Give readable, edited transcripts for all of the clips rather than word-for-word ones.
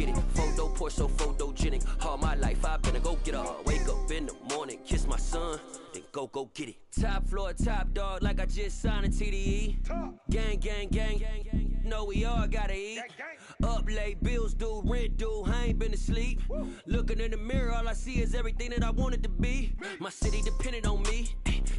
get it. Photo poor, so photogenic. All my life I've been a go-getter. Wake up in the morning, kiss my son, then go get it. Top floor, top dog, like I just signed a TDE. Gang, gang, gang, gang, gang. Know we all gotta eat. Up late, bills due, rent due, I ain't been asleep. Looking in the mirror, all I see is everything that I wanted to be. My city depended on me,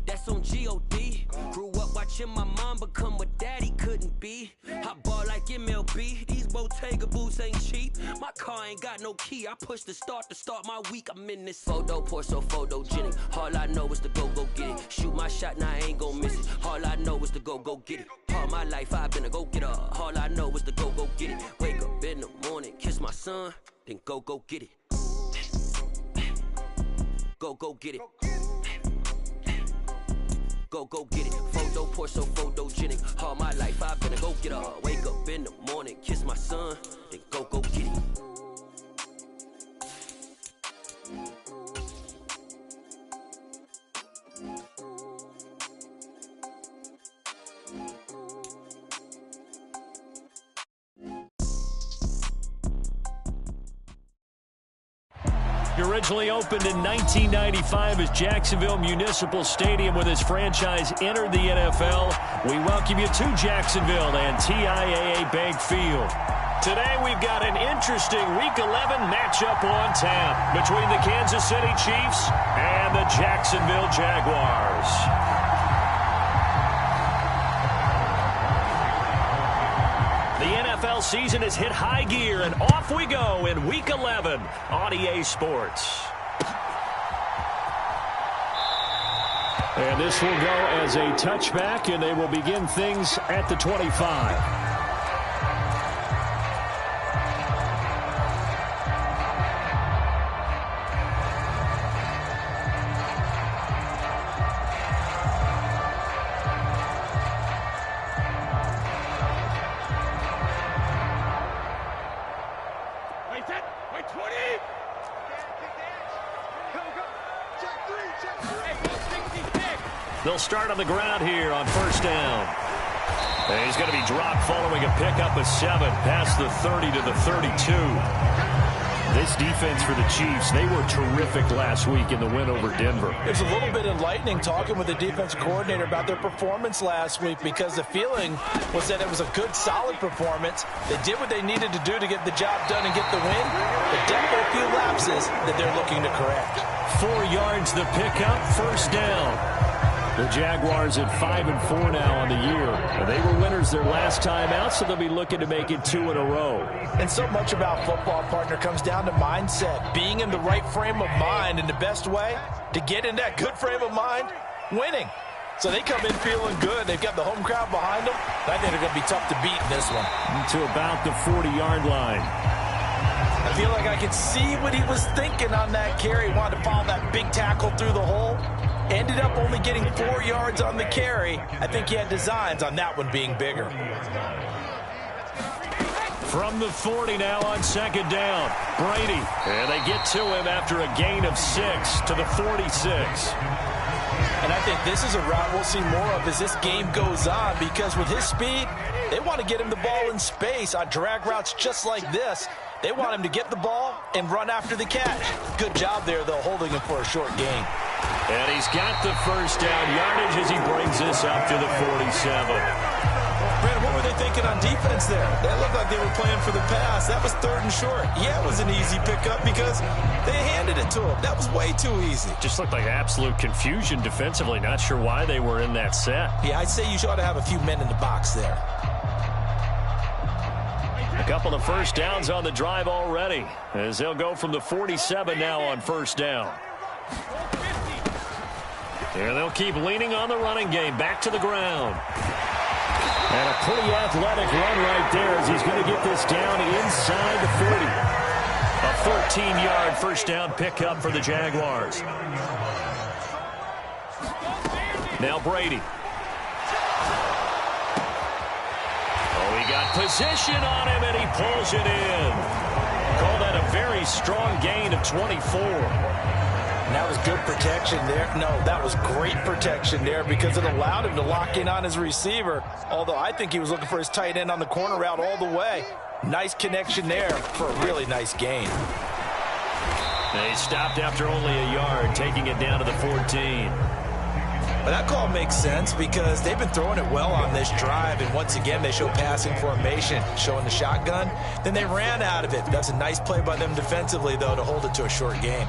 that's on G.O.D. Grew up watching my mom become what daddy couldn't be. I ball like MLB, these Bottega boots ain't cheap. My car ain't got no key, I push the start to start my week. I'm in this photo poor, so photogenic. All I know is to go get it. Shoot my shot, now I ain't gon' miss it. All I know is to go get it. All my life I've been a go-getter. All I know is to go get it. Wake up in the morning, kiss my son, then go get it. Go get it. Go get it. Photo poor, so photogenic. All my life I've been a go-getter. Wake up in the morning, kiss my son, then go get it. He originally opened in 1995 as Jacksonville Municipal Stadium when his franchise entered the NFL. We welcome you to Jacksonville and TIAA Bank Field. Today we've got an interesting Week 11 matchup on tap between the Kansas City Chiefs and the Jacksonville Jaguars. The NFL season has hit high gear, and off we go in Week 11 on EA Sports. And this will go as a touchback, and they will begin things at the 25. They'll start on the ground here on first down. And he's going to be dropped following a pickup of 7 past the 30 to the 32. This defense for the Chiefs, they were terrific last week in the win over Denver. It was a little bit enlightening talking with the defense coordinator about their performance last week, because the feeling was that it was a good, solid performance. They did what they needed to do to get the job done and get the win, but definitely a few lapses that they're looking to correct. 4 yards the pickup, first down. The Jaguars at 5-4 now on the year. They were winners their last time out, so they'll be looking to make it 2 in a row. And so much about football, partner, comes down to mindset. Being in the right frame of mind, and the best way to get in that good frame of mind, winning. So they come in feeling good. They've got the home crowd behind them. I think they're going to be tough to beat in this one. To about the 40-yard line. I feel like I could see what he was thinking on that carry. He wanted to follow that big tackle through the hole. Ended up only getting 4 yards on the carry. I think he had designs on that one being bigger. From the 40 now on second down. Brady. And they get to him after a gain of 6 to the 46. And I think this is a route we'll see more of as this game goes on, because with his speed, they want to get him the ball in space on drag routes just like this. They want him to get the ball and run after the catch. Good job there, though, holding him for a short gain. And he's got the first down yardage as he brings this up to the 47. Brandon, what were they thinking on defense there? That looked like they were playing for the pass. That was 3rd and short. Yeah, it was an easy pickup because they handed it to him. That was way too easy. Just looked like absolute confusion defensively. Not sure why they were in that set. Yeah, I'd say you ought to have a few men in the box there. A couple of first downs on the drive already, as they'll go from the 47 now on first down. And they'll keep leaning on the running game. Back to the ground. And a pretty athletic run right there as he's going to get this down inside the 40. A 14-yard first down pickup for the Jaguars. Now Brady. Oh, he got position on him, and he pulls it in. Call that a very strong gain of 24. And that was good protection there. No, that was great protection there because it allowed him to lock in on his receiver. Although I think he was looking for his tight end on the corner route all the way. Nice connection there for a really nice gain. They stopped after only a yard, taking it down to the 14. But that call makes sense because they've been throwing it well on this drive, and once again they show passing formation, showing the shotgun. Then they ran out of it. That's a nice play by them defensively, though, to hold it to a short gain.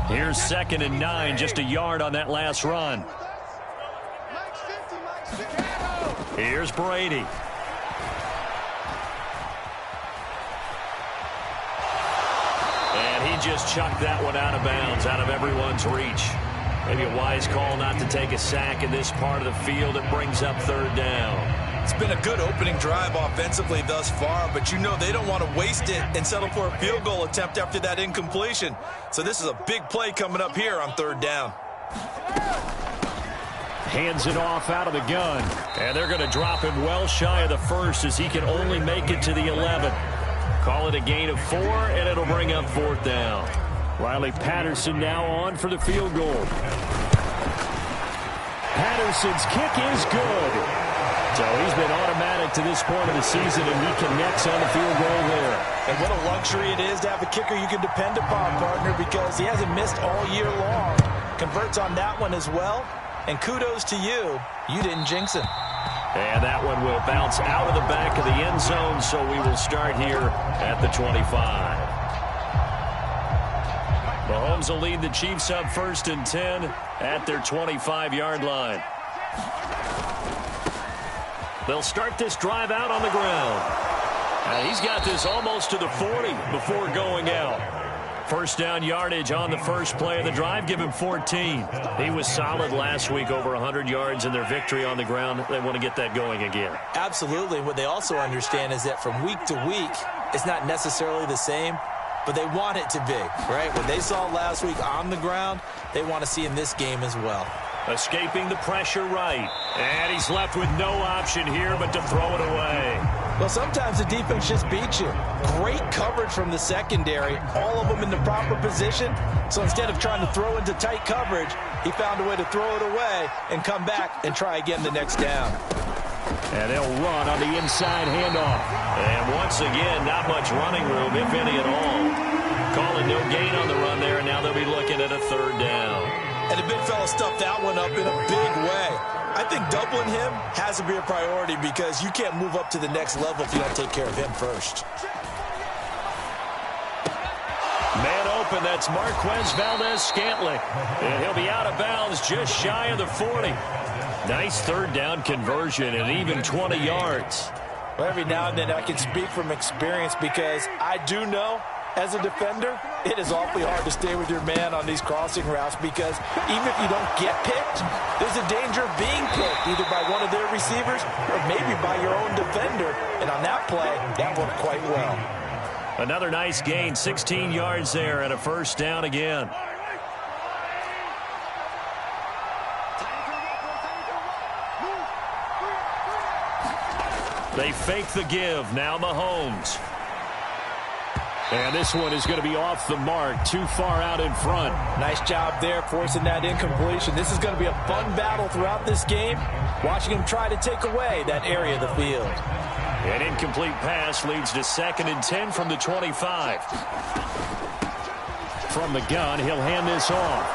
Here's 2nd and 9, just a yard on that last run. Here's Brady. And he just chucked that one out of bounds, out of everyone's reach. Maybe a wise call not to take a sack in this part of the field. It brings up 3rd down. It's been a good opening drive offensively thus far, but you know they don't want to waste it and settle for a field goal attempt after that incompletion. So this is a big play coming up here on 3rd down. Hands it off out of the gun. And they're going to drop him well shy of the 1st as he can only make it to the 11. Call it a gain of 4, and it'll bring up 4th down. Riley Patterson now on for the field goal. Patterson's kick is good. So he's been automatic to this point of the season, and he connects on the field goal there. And what a luxury it is to have a kicker you can depend upon, partner, because he hasn't missed all year long. Converts on that one as well. And kudos to you. You didn't jinx him. And that one will bounce out of the back of the end zone, so we will start here at the 25. Mahomes will lead the Chiefs up 1st and 10 at their 25-yard line. They'll start this drive out on the ground. And he's got this almost to the 40 before going out. 1st down yardage on the first play of the drive. Give him 14. He was solid last week, over 100 yards in their victory on the ground. They want to get that going again. Absolutely. What they also understand is that from week to week, it's not necessarily the same, but they want it to be, right? What they saw last week on the ground, they want to see in this game as well. Escaping the pressure right. And he's left with no option here but to throw it away. Well, sometimes the defense just beats you. Great coverage from the secondary, all of them in the proper position. So instead of trying to throw into tight coverage, he found a way to throw it away and come back and try again the next down. And they'll run on the inside handoff. And once again, not much running room, if any at all. Calling no gain on the run there, and now they'll be looking at a 3rd down. And the big fella stuffed that one up in a big way. I think doubling him has to be a priority because you can't move up to the next level if you don't take care of him first. Man open, that's Marquez Valdez-Scantling. And he'll be out of bounds just shy of the 40. Nice 3rd down conversion and even 20 yards. Well, every now and then I can speak from experience because I do know as a defender, it is awfully hard to stay with your man on these crossing routes because even if you don't get picked, there's a danger of being picked either by one of their receivers or maybe by your own defender. And on that play, that worked quite well. Another nice gain, 16 yards there and a 1st down again. They fake the give. Now Mahomes. And this one is going to be off the mark, too far out in front. Nice job there forcing that incompletion. This is going to be a fun battle throughout this game, watching him try to take away that area of the field. An incomplete pass leads to 2nd and 10 from the 25. From the gun, he'll hand this off.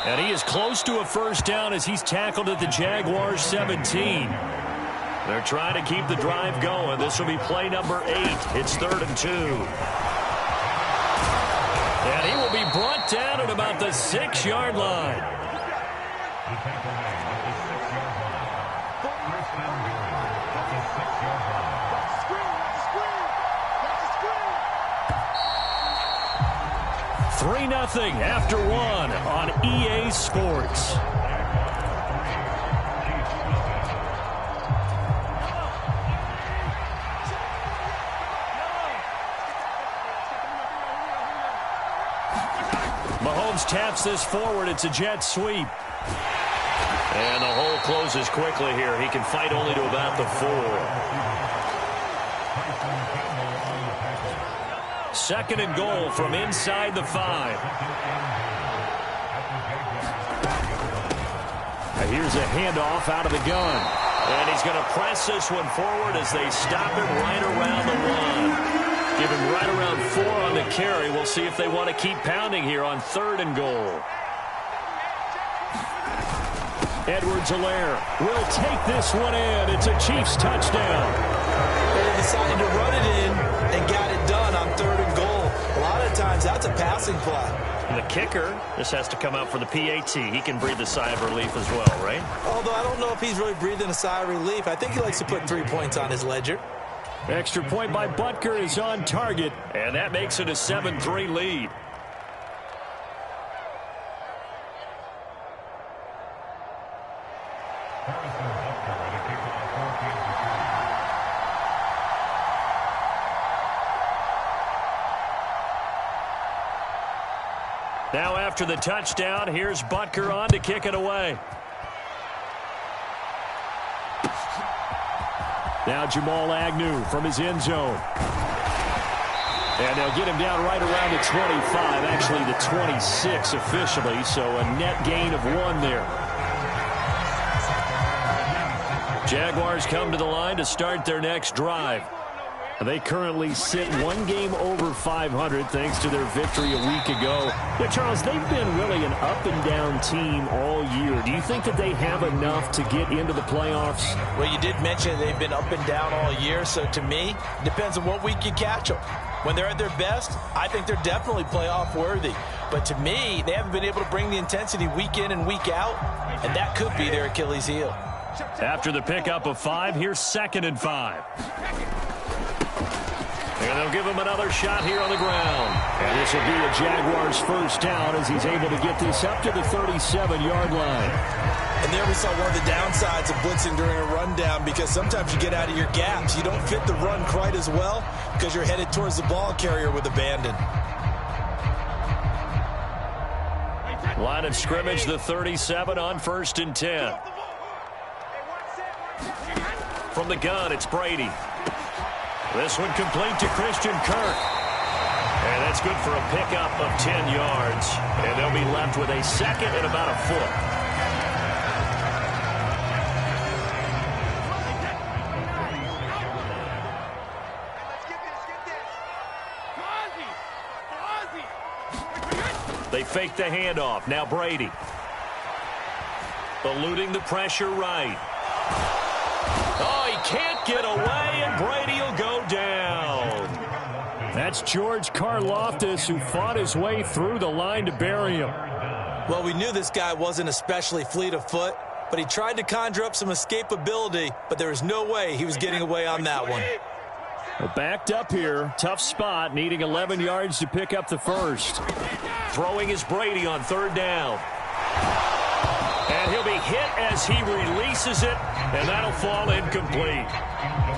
And he is close to a 1st down as he's tackled at the Jaguars 17. They're trying to keep the drive going. This will be play number 8. It's 3rd and 2. And he will be brought down at about the 6-yard line. $3-0 after 1 on EA Sports. Mahomes taps this forward. It's a jet sweep. And the hole closes quickly here. He can fight only to about the 4. 2nd and goal from inside the 5. Here's a handoff out of the gun. And he's going to press this one forward as they stop him right around the 1. Give him right around 4 on the carry. We'll see if they want to keep pounding here on 3rd and goal. Edwards-Helaire will take this one in. It's a Chiefs touchdown. They decided to run it in and got it done on 3rd and goal. A lot of times that's a passing play. And the kicker, this has to come out for the PAT. He can breathe a sigh of relief as well, right? Although I don't know if he's really breathing a sigh of relief. I think he likes to put 3 points on his ledger. Extra point by Butker is on target, and that makes it a 7-3 lead. Now after the touchdown, here's Butker on to kick it away. Now Jamal Agnew from his end zone. And they'll get him down right around the 25, actually the 26 officially, so a net gain of 1 there. Jaguars come to the line to start their next drive. They currently sit 1 game over 500 thanks to their victory a week ago. Yeah, Charles, they've been really an up-and-down team all year. Do you think that they have enough to get into the playoffs? Well, you did mention they've been up and down all year, so to me, it depends on what week you catch them. When they're at their best, I think they're definitely playoff worthy. But to me, they haven't been able to bring the intensity week in and week out, and that could be their Achilles heel. After the pickup of 5, here's 2nd and 5. And they'll give him another shot here on the ground. And this will be a Jaguars first down as he's able to get this up to the 37-yard line. And there we saw one of the downsides of blitzing during a rundown, because sometimes you get out of your gaps. You don't fit the run quite as well because you're headed towards the ball carrier with abandon. Line of scrimmage, the 37 on 1st and 10. From the gun, it's Brady. This one complete to Christian Kirk. And that's good for a pickup of 10 yards. And they'll be left with a 2nd and about a foot. They fake the handoff. Now Brady. Eluding the pressure right. Oh, he can't get away, and Brady will go down. That's George Karlaftis, who fought his way through the line to bury him. Well, we knew this guy wasn't especially fleet of foot, but he tried to conjure up some escapability, but there was no way he was getting away on that one. Well, backed up here, tough spot, needing 11 yards to pick up the first. Throwing is Brady on 3rd down. And he'll be hit as he releases it, and that'll fall incomplete.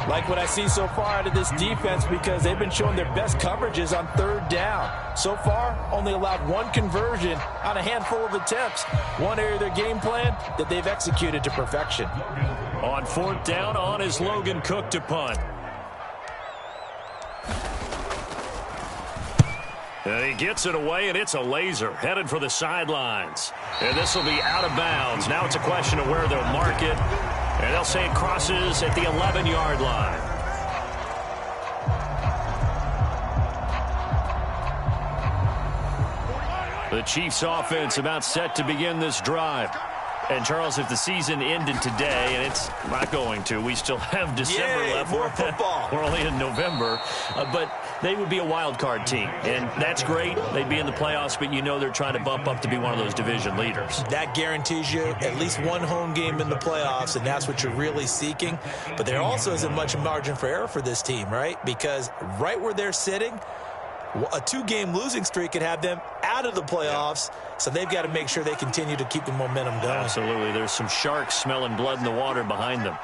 Like what I see so far out of this defense, because they've been showing their best coverages on 3rd down. So far, only allowed 1 conversion on a handful of attempts. One area of their game plan that they've executed to perfection. On 4th down, on is Logan Cook to punt. And he gets it away, and it's a laser headed for the sidelines. And this will be out of bounds. Now it's a question of where they'll mark it. And they'll say it crosses at the 11-yard line. The Chiefs offense about set to begin this drive. And, Charles, if the season ended today, and it's not going to, we still have December left. More football. We're only in November. But they would be a wild card team, and that's great. They'd be in the playoffs, but you know they're trying to bump up to be one of those division leaders. That guarantees you at least 1 home game in the playoffs, and that's what you're really seeking. But there also isn't much margin for error for this team, right? Because right where they're sitting, a 2-game losing streak could have them out of the playoffs, so they've got to make sure they continue to keep the momentum going. Absolutely. There's some sharks smelling blood in the water behind them.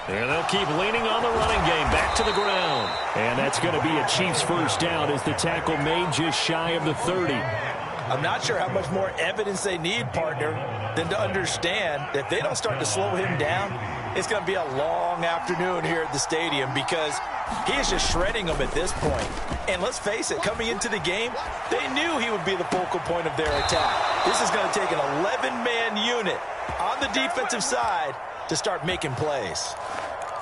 And they'll keep leaning on the running game back to the ground. And that's going to be a Chiefs first down as the tackle made just shy of the 30. I'm not sure how much more evidence they need, partner, than to understand that if they don't start to slow him down, It's going to be a long afternoon here at the stadium because he is just shredding them at this point. And let's face it, coming into the game, they knew he would be the focal point of their attack. This is going to take an 11-man unit on the defensive side to start making plays.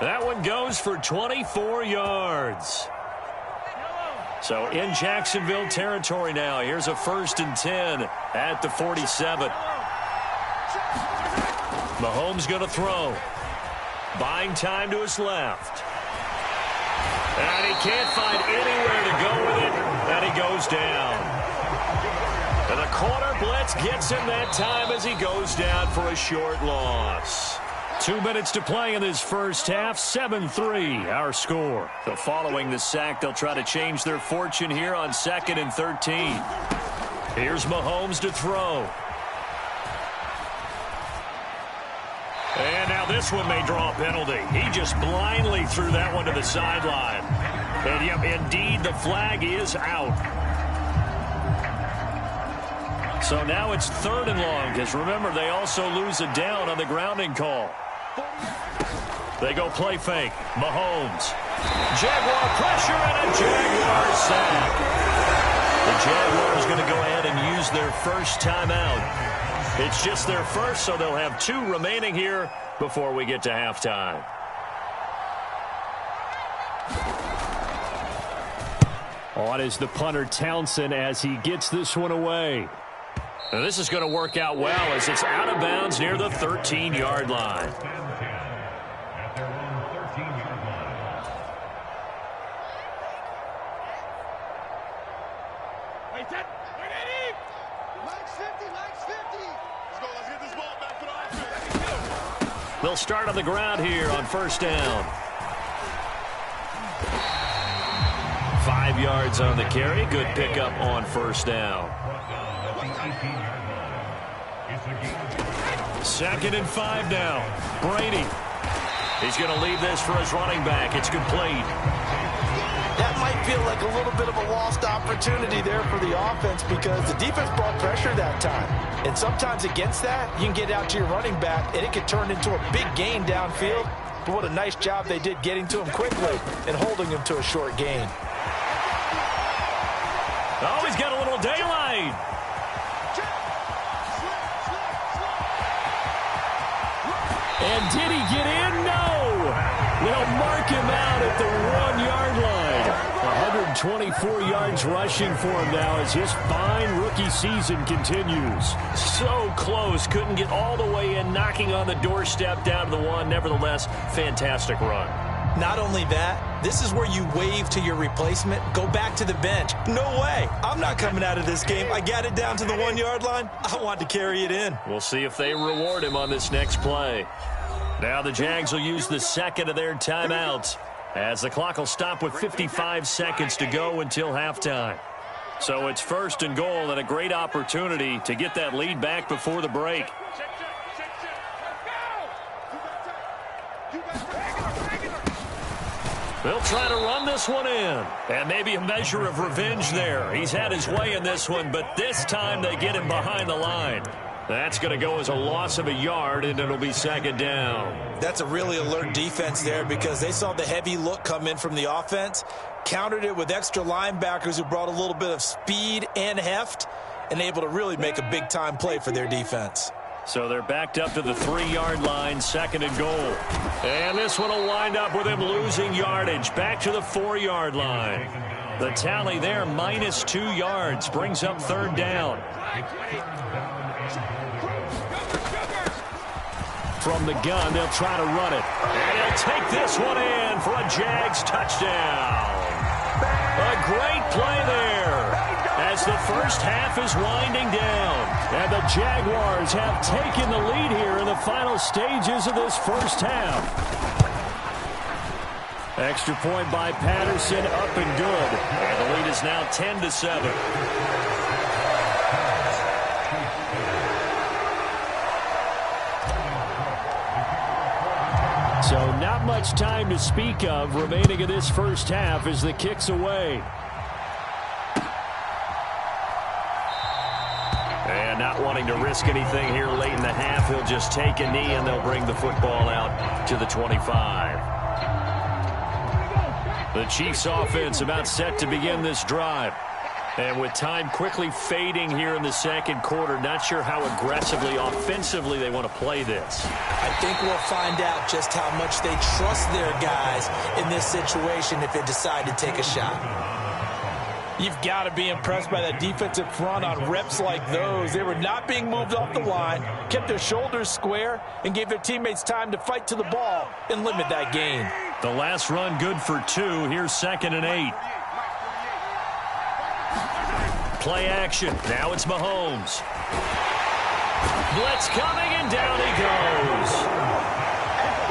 That one goes for 24 yards. So in Jacksonville territory now. Here's a 1st and 10 at the 47. Mahomes going to throw. Buying time to his left. And he can't find anywhere to go with it. And he goes down. And the corner blitz gets him that time as he goes down for a short loss. 2 minutes to play in this first half. 7-3 our score. So following the sack, they'll try to change their fortune here on 2nd and 13. Here's Mahomes to throw. And now this one may draw a penalty. He just blindly threw that one to the sideline. And yep, indeed, the flag is out. So now it's 3rd and long, because remember, they also lose a down on the grounding call. They go play fake. Mahomes. Jaguar pressure and a Jaguar sack. The Jaguars going to go ahead and use their first timeout. It's just their first, so they'll have 2 remaining here before we get to halftime. On is the punter Townsend as he gets this one away. Now this is going to work out well as it's out of bounds near the 13-yard line. They'll start on the ground here on 1st down. 5 yards on the carry. Good pickup on 1st down. 2nd and 5 now. Brady. He's going to leave this for his running back. It's complete. That might feel like a little bit of a lost opportunity there for the offense because the defense brought pressure that time. And sometimes against that, you can get out to your running back, and it can turn into a big gain downfield. But what a nice job they did getting to him quickly and holding him to a short gain. Oh, he's got a little daylight. And did he get in? No. They'll mark him out at the 1-yard line. 124 yards rushing for him now as his fine rookie season continues. So close. Couldn't get all the way in, knocking on the doorstep down to the 1. Nevertheless, fantastic run. Not only that, this is where you wave to your replacement, go back to the bench. No way. I'm not coming out of this game. I got it down to the 1-yard line. I want to carry it in. We'll see if they reward him on this next play. Now the Jags will use the 2nd of their timeouts as the clock will stop with 55 seconds to go until halftime. So it's 1st and goal and a great opportunity to get that lead back before the break. They'll try to run this one in. And maybe a measure of revenge there. He's had his way in this one, but this time they get him behind the line. That's going to go as a loss of a yard, and it'll be 2nd down. That's a really alert defense there because they saw the heavy look come in from the offense, countered it with extra linebackers who brought a little bit of speed and heft, and able to really make a big-time play for their defense. So they're backed up to the 3-yard line, 2nd and goal. And this one will wind up with him losing yardage. Back to the 4-yard line. The tally there, -2 yards, brings up 3rd down. From the gun, they'll try to run it. And he'll take this one in for a Jags touchdown. A great play there as the first half is winding down. And the Jaguars have taken the lead here in the final stages of this first half. Extra point by Patterson, up and good. And the lead is now 10-7. So not much time to speak of remaining in this first half as the kick's away. And not wanting to risk anything here late in the half, he'll just take a knee and they'll bring the football out to the 25. The Chiefs offense about set to begin this drive. And with time quickly fading here in the second quarter, not sure how aggressively, offensively they want to play this. I think we'll find out just how much they trust their guys in this situation if they decide to take a shot. You've got to be impressed by that defensive front on reps like those. They were not being moved off the line, kept their shoulders square, and gave their teammates time to fight to the ball and limit that gain. The last run good for 2. Here's 2nd and 8. Play action. Now it's Mahomes. Blitz coming, and down he goes.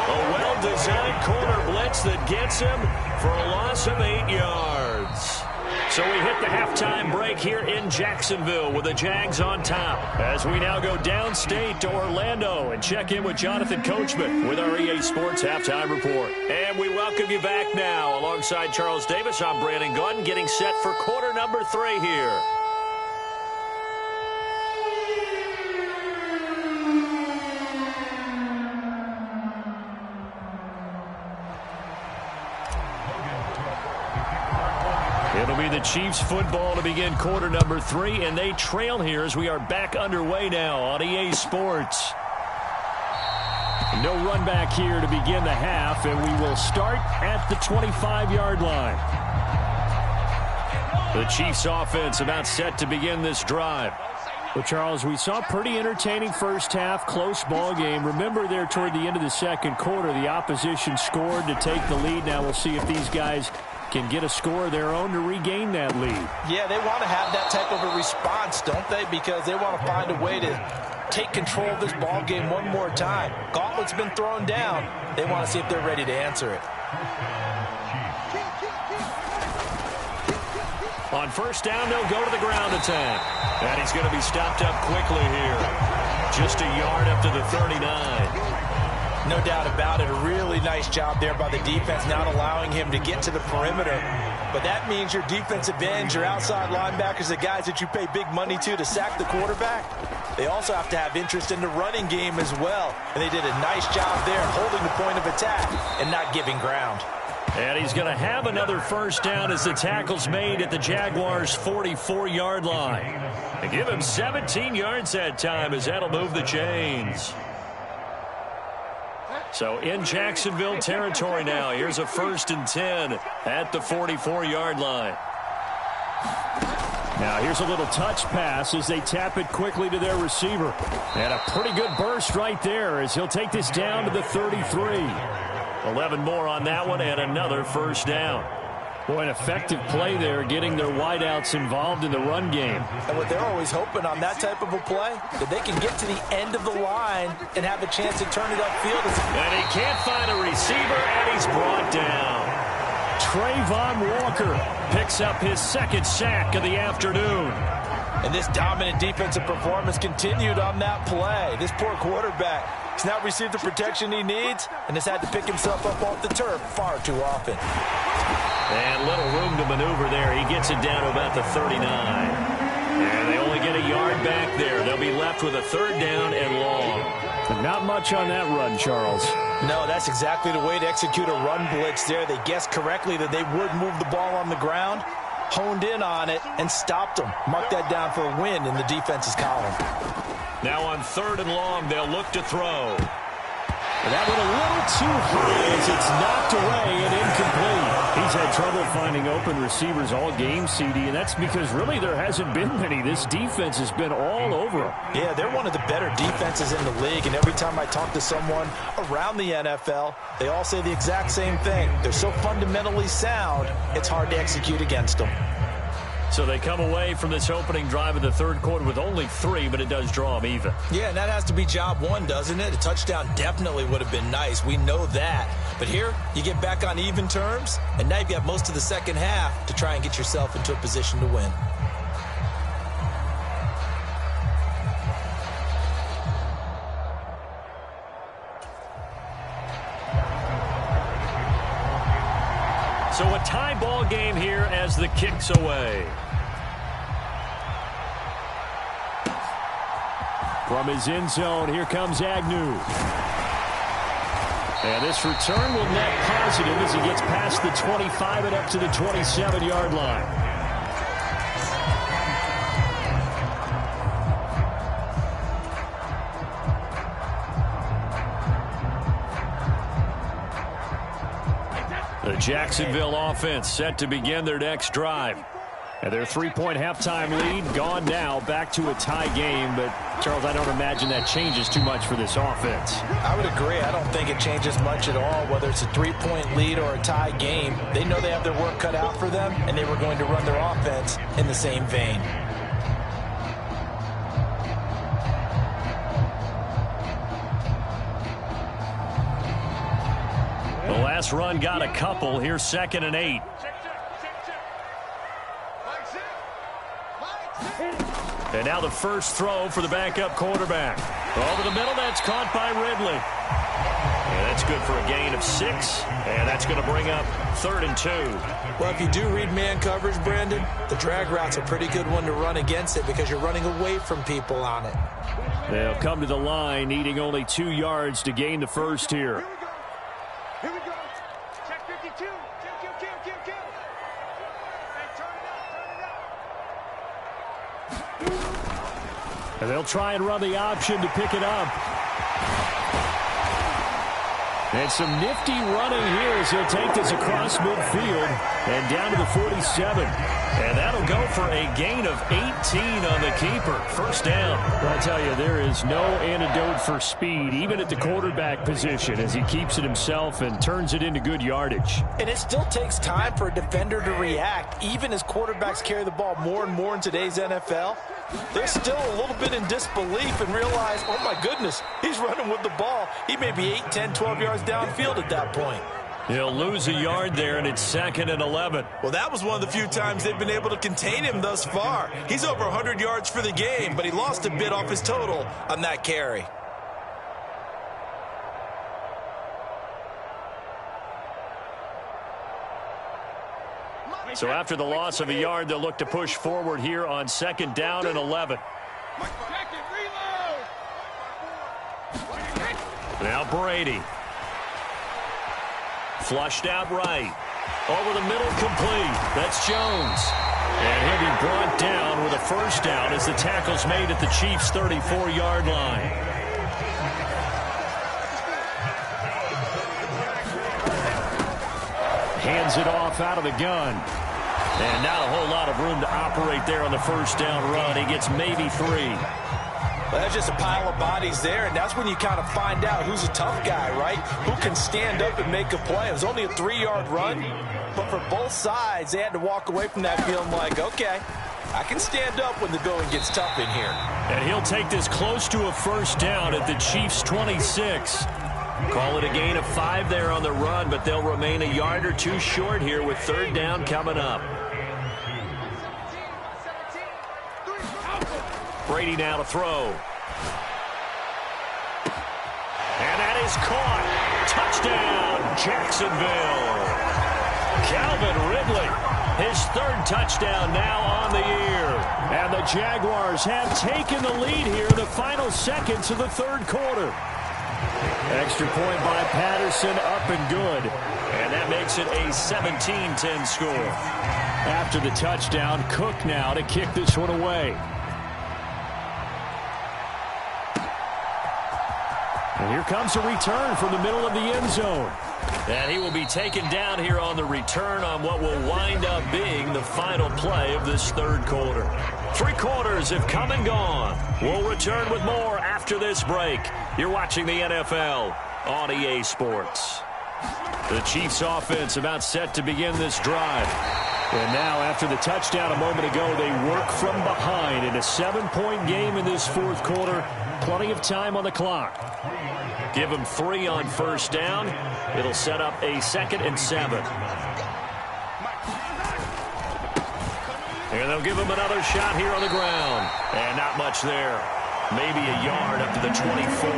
A well-designed corner blitz that gets him for a loss of 8 yards. So we hit the halftime break here in Jacksonville with the Jags on top. As we now go downstate to Orlando and check in with Jonathan Coachman with our EA Sports Halftime Report. And we welcome you back now. Alongside Charles Davis, I'm Brandon Gaudin, getting set for quarter number 3 here. It'll be the Chiefs football to begin quarter number 3, and they trail here as we are back underway now on EA Sports. No run back here to begin the half, and we will start at the 25-yard line. The Chiefs offense about set to begin this drive. Well, Charles, we saw a pretty entertaining first half, close ball game. Remember there toward the end of the second quarter, the opposition scored to take the lead. Now we'll see if these guys can get a score of their own to regain that lead. Yeah, they want to have that type of a response, don't they? Because they want to find a way to take control of this ball game one more time. Gauntlet's been thrown down. They want to see if they're ready to answer it. On first down, they'll go to the ground attack. And he's going to be stopped up quickly here. Just a yard up to the 39. No doubt about it. A really nice job there by the defense, not allowing him to get to the perimeter. But that means your defensive ends, your outside linebackers, the guys that you pay big money to sack the quarterback, they also have to have interest in the running game as well. And they did a nice job there holding the point of attack and not giving ground. And he's going to have another first down as the tackle's made at the Jaguars' 44-yard line. They give him 17 yards that time as that'll move the chains. So in Jacksonville territory now. Here's a 1st and 10 at the 44-yard line. Now here's a little touch pass as they tap it quickly to their receiver. And a pretty good burst right there as he'll take this down to the 33. 11 more on that one and another first down. Boy, an effective play there, getting their wideouts involved in the run game. And what they're always hoping on that type of a play, that they can get to the end of the line and have a chance to turn it upfield. And he can't find a receiver, and he's brought down. Trayvon Walker picks up his 2nd sack of the afternoon. And this dominant defensive performance continued on that play. This poor quarterback has not received the protection he needs and has had to pick himself up off the turf far too often. And little room to maneuver there. He gets it down to about the 39. And they only get a yard back there. They'll be left with a 3rd down and long. But not much on that run, Charles. No, that's exactly the way to execute a run blitz there. They guessed correctly that they would move the ball on the ground, honed in on it, and stopped them. Mark that down for a win in the defense's column. Now on 3rd and long, they'll look to throw. That one a little too high as it's knocked away and incomplete. He's had trouble finding open receivers all game, CD, and that's because really there hasn't been many. This defense has been all over them. Yeah, they're one of the better defenses in the league, and every time I talk to someone around the NFL, they all say the exact same thing. They're so fundamentally sound, it's hard to execute against them. So they come away from this opening drive of the 3rd quarter with only 3, but it does draw them even. Yeah, and that has to be job 1, doesn't it? A touchdown definitely would have been nice. We know that. But here, you get back on even terms, and now you've got most of the second half to try and get yourself into a position to win. So a tie ball game here as the kick's away. From his end zone, here comes Agnew. And this return will net positive as he gets past the 25 and up to the 27-yard line. The Jacksonville offense set to begin their next drive. And their 3-point halftime lead gone now, back to a tie game. But, Charles, I don't imagine that changes too much for this offense. I would agree. I don't think it changes much at all, whether it's a 3-point lead or a tie game. They know they have their work cut out for them, and they were going to run their offense in the same vein. The last run got a couple. Here's 2nd and 8. And now the first throw for the backup quarterback. Over the middle, that's caught by Ridley. And that's good for a gain of 6. And that's going to bring up 3rd and 2. Well, if you do read man coverage, Brandon, the drag route's a pretty good one to run against it because you're running away from people on it. They'll come to the line, needing only 2 yards to gain the first here. Here we go. Check 52. Kill. Hey, turn it up. And they'll try and run the option to pick it up. And some nifty running here as he'll take this across midfield and down to the 47. And that'll go for a gain of 18 on the keeper. First down. Well, I tell you, there is no antidote for speed, even at the quarterback position, as he keeps it himself and turns it into good yardage. And it still takes time for a defender to react, even as quarterbacks carry the ball more and more in today's NFL. They're still a little bit in disbelief and realize, oh my goodness, he's running with the ball. He may be 8, 10, 12 yards downfield at that point. He'll lose a yard there, and it's 2nd and 11. Well, that was one of the few times they've been able to contain him thus far. He's over 100 yards for the game, but he lost a bit off his total on that carry. So after the loss of a yard, they'll look to push forward here on 2nd down and 11. Now Brady. Flushed out right. Over the middle, complete. That's Jones. And he'll be brought down with a first down as the tackle's made at the Chiefs' 34-yard line. Hands it off out of the gun. And not a whole lot of room to operate there on the first down run. He gets maybe 3. Well, that's just a pile of bodies there, and that's when you kind of find out who's a tough guy, right? Who can stand up and make a play. It was only a 3-yard run, but for both sides, they had to walk away from that feeling like, okay, I can stand up when the going gets tough in here. And he'll take this close to a first down at the Chiefs' 26. Call it a gain of 5 there on the run, but they'll remain a yard or 2 short here with 3rd down coming up. Brady now to throw. And that is caught. Touchdown, Jacksonville. Calvin Ridley, his 3rd touchdown now on the year. And the Jaguars have taken the lead here in the final seconds of the 3rd quarter. Extra point by Patterson, up and good. And that makes it a 17-10 score. After the touchdown, Cook now to kick this one away. And here comes a return from the middle of the end zone. And he will be taken down here on the return on what will wind up being the final play of this 3rd quarter. 3 quarters have come and gone. We'll return with more after this break. You're watching the NFL on EA Sports. The Chiefs offense about set to begin this drive. And now after the touchdown a moment ago, they work from behind in a 7-point game in this 4th quarter. Plenty of time on the clock. Give them 3 on first down. It'll set up a 2nd and 7. And they'll give him another shot here on the ground. And not much there. Maybe a yard up to the 24.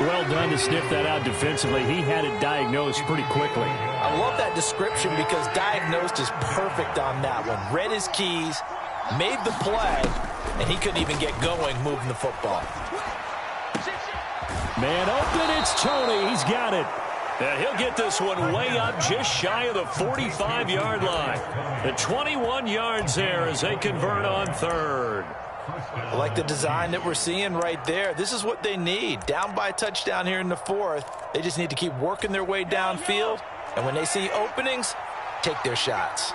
Well done to sniff that out defensively. He had it diagnosed pretty quickly. I love that description because diagnosed is perfect on that one. Read his keys, made the play, and he couldn't even get going moving the football. Man open, it's Tony. He's got it. And he'll get this one way up just shy of the 45-yard line. The 21 yards there as they convert on third. I like the design that we're seeing right there. This is what they need. Down by a touchdown here in the fourth. They just need to keep working their way downfield. And when they see openings, take their shots.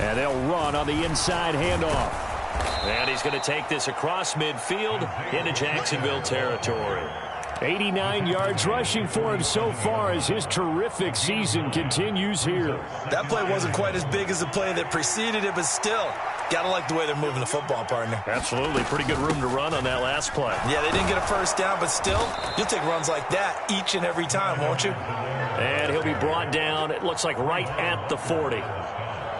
And they'll run on the inside handoff. And he's going to take this across midfield into Jacksonville territory. 89 yards rushing for him so far as his terrific season continues here. That play wasn't quite as big as the play that preceded it, but still, got to like the way they're moving the football, partner. Absolutely. Pretty good room to run on that last play. Yeah, they didn't get a first down, but still, you'll take runs like that each and every time, won't you? And he'll be brought down, it looks like right at the 40.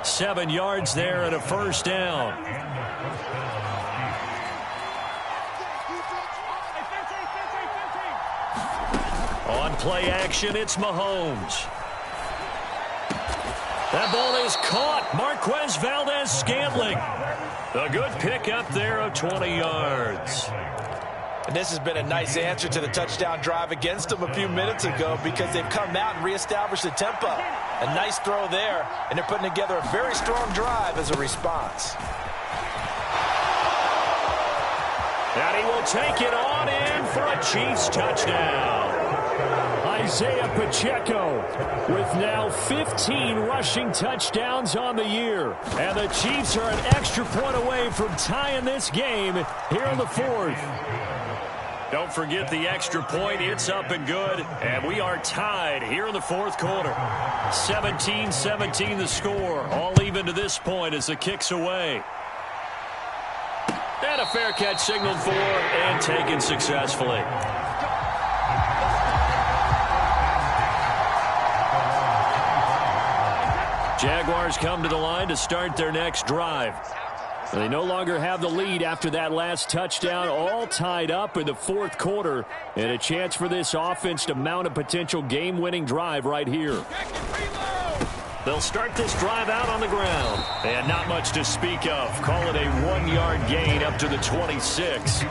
7 yards there and a first down. On play action, it's Mahomes. That ball is caught. Marquez Valdez-Scantling. A good pickup there of 20 yards. And this has been a nice answer to the touchdown drive against them a few minutes ago because they've come out and reestablished the tempo. A nice throw there, and they're putting together a very strong drive as a response. And he will take it on in for a Chiefs touchdown. Isaiah Pacheco with now 15 rushing touchdowns on the year. And the Chiefs are an extra point away from tying this game here in the fourth. Don't forget the extra point. It's up and good. And we are tied here in the fourth quarter. 17-17 the score. All even to this point as the kick's away. And a fair catch signaled for and taken successfully. Jaguars come to the line to start their next drive. They no longer have the lead after that last touchdown, all tied up in the fourth quarter, and a chance for this offense to mount a potential game-winning drive right here. They'll start this drive out on the ground, and not much to speak of. Call it a 1-yard gain up to the 26.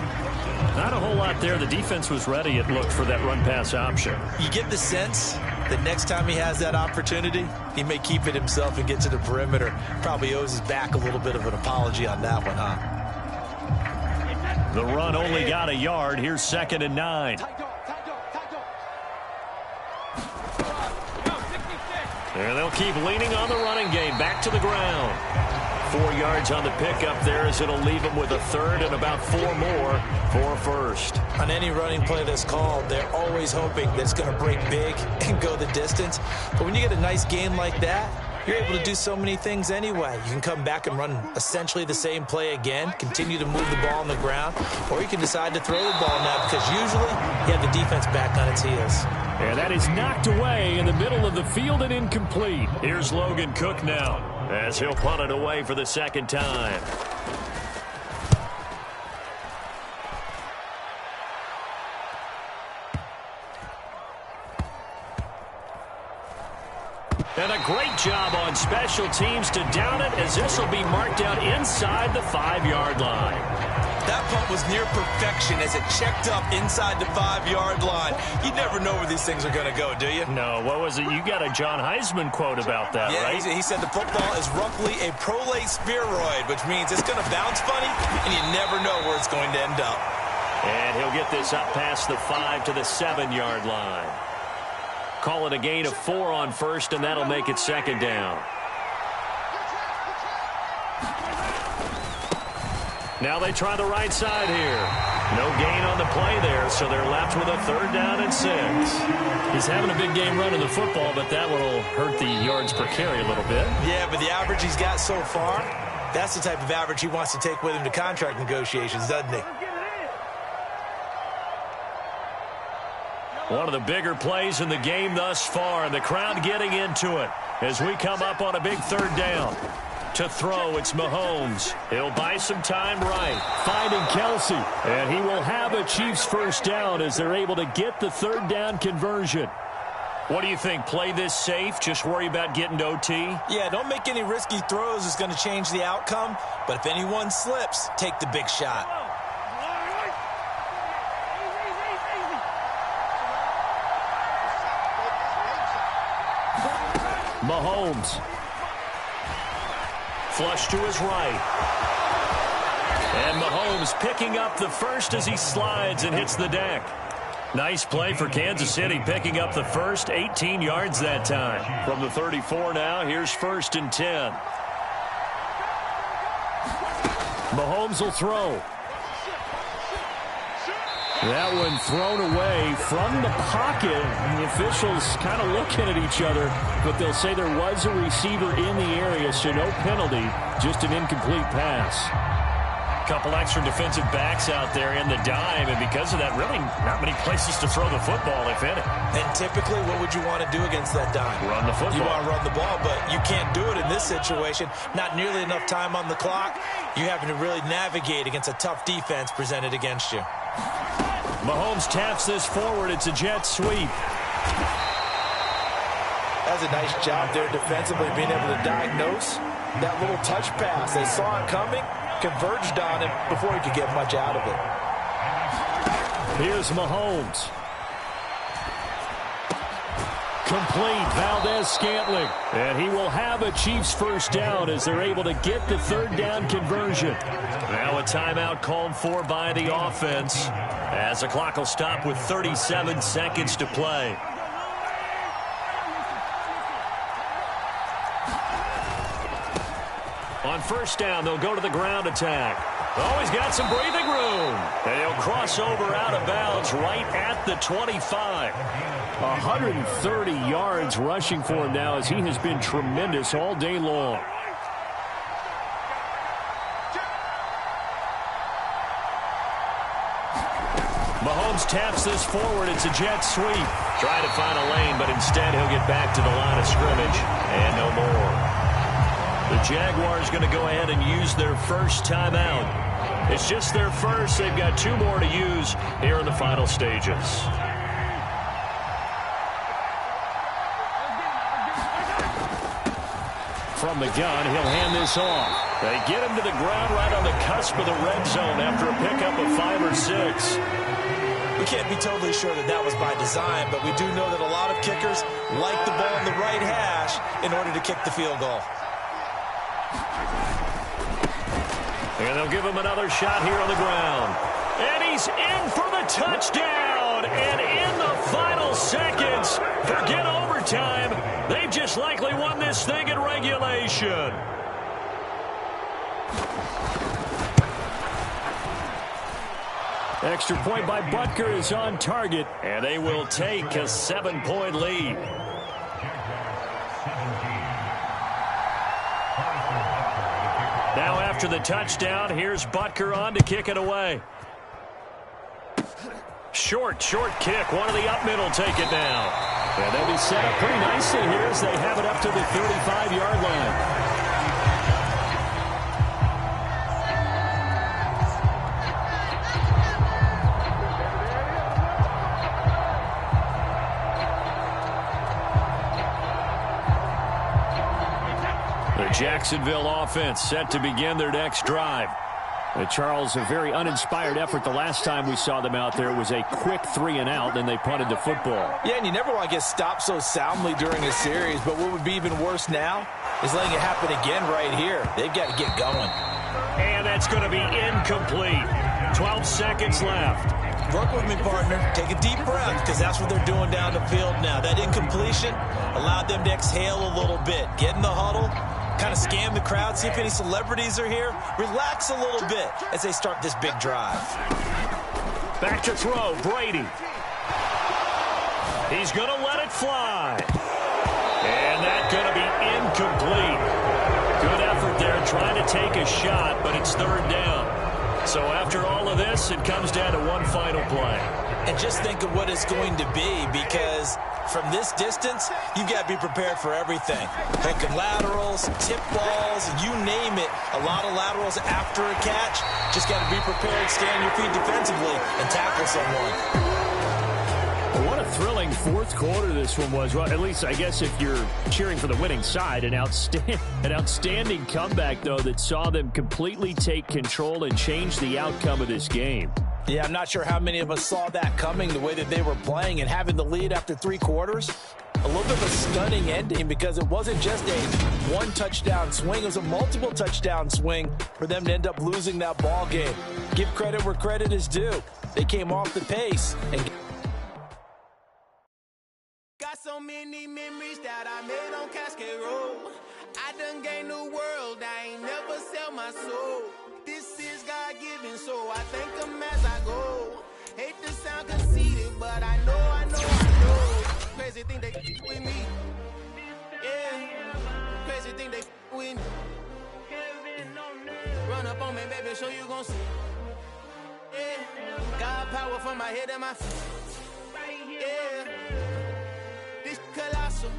Not a whole lot there. The defense was ready, it looked, for that run-pass option. You get the sense that next time he has that opportunity, he may keep it himself and get to the perimeter. Probably owes his back a little bit of an apology on that one, huh? The run only got a yard. Here's 2nd and 9. And they'll keep leaning on the running game. Back to the ground. 4 yards on the pickup there as it'll leave them with a third and about 4 more for a first. On any running play that's called, they're always hoping that it's going to break big and go the distance. But when you get a nice gain like that, you're able to do so many things anyway. You can come back and run essentially the same play again, continue to move the ball on the ground, or you can decide to throw the ball now because usually you have the defense back on its heels. And that is knocked away in the middle of the field and incomplete. Here's Logan Cook now as he'll punt it away for the second time. And a great job on special teams to down it as this will be marked out inside the 5-yard line. That punt was near perfection as it checked up inside the 5-yard line. You never know where these things are going to go, do you? No, what was it? You got a John Heisman quote about that, yeah, right? He said the football is roughly a prolate spheroid, which means it's going to bounce funny, and you never know where it's going to end up. And he'll get this up past the 5 to the 7-yard line. Call it a gain of 4 on first, and that'll make it 2nd down. Now they try the right side here. No gain on the play there, so they're left with a 3rd down and 6. He's having a big game running the football, but that one will hurt the yards per carry a little bit. Yeah, but the average he's got so far, that's the type of average he wants to take with him to contract negotiations, doesn't he? One of the bigger plays in the game thus far, and the crowd getting into it as we come up on a big 3rd down. To throw, it's Mahomes. He'll buy some time right. Finding Kelsey, and he will have a Chiefs first down as they're able to get the 3rd down conversion. What do you think? Play this safe? Just worry about getting to OT? Yeah, don't make any risky throws. It's going to change the outcome. But if anyone slips, take the big shot. Mahomes. Flush to his right. And Mahomes picking up the first as he slides and hits the deck. Nice play for Kansas City, picking up the first, 18 yards that time. From the 34 now, here's 1st and 10. Mahomes will throw. That one thrown away from the pocket. The officials kind of looking at each other, but they'll say there was a receiver in the area, so no penalty, just an incomplete pass. Couple extra defensive backs out there in the dime, and because of that, really not many places to throw the football, if any. And typically, what would you want to do against that dime? Run the football. You want to run the ball, but you can't do it in this situation. Not nearly enough time on the clock. You're having to really navigate against a tough defense presented against you. Mahomes taps this forward. It's a jet sweep. That's a nice job there defensively, being able to diagnose that little touch pass. They saw it coming, converged on him before he could get much out of it. Here's Mahomes. Complete. Valdez-Scantling. And he will have a Chiefs first down as they're able to get the 3rd down conversion. Now a timeout called for by the offense as the clock will stop with 37 seconds to play. On 1st down, they'll go to the ground attack. Oh, he's got some breathing room. And he'll cross over out of bounds right at the 25. 130 yards rushing for him now as he has been tremendous all day long. Mahomes taps this forward. It's a jet sweep. Trying to find a lane, but instead he'll get back to the line of scrimmage. And no more. The Jaguars going to go ahead and use their first timeout. It's just their first. They've got 2 more to use here in the final stages. From the gun, he'll hand this off. They get him to the ground right on the cusp of the red zone after a pickup of 5 or 6. We can't be totally sure that that was by design, but we do know that a lot of kickers like the ball in the right hash in order to kick the field goal. And they'll give him another shot here on the ground. And he's in for the touchdown. And in the final seconds, forget overtime. They've just likely won this thing in regulation. Extra point by Butker is on target. And they will take a 7-point lead. Now after the touchdown, here's Butker on to kick it away. Short kick. One of the up middle take it now. And they'll be set up pretty nicely here as they have it up to the 35-yard line. The Jacksonville offense set to begin their next drive. Charles, a very uninspired effort the last time we saw them out there. It was a quick 3-and-out, then they punted the football. Yeah, and you never want to get stopped so soundly during a series, but what would be even worse now is letting it happen again right here. They've got to get going. And that's going to be incomplete. 12 seconds left. Work with me, partner. Take a deep breath, because that's what they're doing down the field now. That incompletion allowed them to exhale a little bit. Get in the huddle. Kind of scan the crowd, see if any celebrities are here. Relax a little bit as they start this big drive. Back to throw, Brady. He's going to let it fly. And that's going to be incomplete. Good effort there trying to take a shot, but it's 3rd down. So after all of this, it comes down to one final play. And just think of what it's going to be, because from this distance, you've got to be prepared for everything. Hook and laterals, tip balls, you name it. A lot of laterals after a catch. Just got to be prepared, stay on your feet defensively, and tackle someone. What a thrilling fourth quarter this one was. Well, at least I guess if you're cheering for the winning side, an outstanding comeback, though, that saw them completely take control and change the outcome of this game. Yeah, I'm not sure how many of us saw that coming, the way that they were playing and having the lead after 3 quarters. A little bit of a stunning ending because it wasn't just a one-touchdown swing. It was a multiple touchdown swing for them to end up losing that ball game. Give credit where credit is due. They came off the pace and got so many memories that I made on Cascade Road. I done gained the world, I ain't never sell my soul. This is God-given, so I thank him as I go. Hate to sound conceited, but I know. Crazy thing they with me. Yeah, crazy thing they with me. Run up on me, baby, show you gon' see. Yeah, God power from my head and my feet. Yeah. This colossal,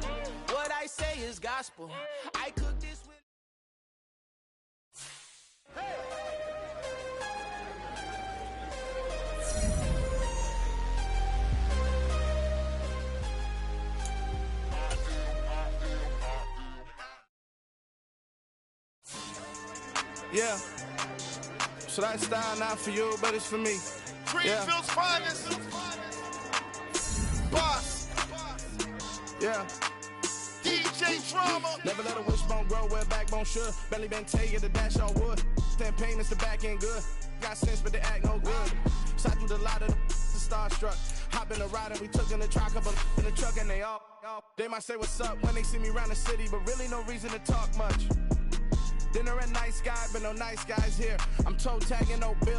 what I say is gospel. I cook this with. Hey. Yeah. So that style not for you, but it's for me. Greenfield's finest. Boss. Yeah. DJ Drama. Never let a wishbone grow where backbone should. Belly been taking the dash on wood. Stand pain is the back end good. Got sense, but they act no good. Shot through the lot of the starstruck. Hop in the ride and we took in the truck, couple in the truck and they all. They might say what's up when they see me around the city, but really no reason to talk much. Dinner and nice guy, but no nice guys here. I'm toe tagging, no bill.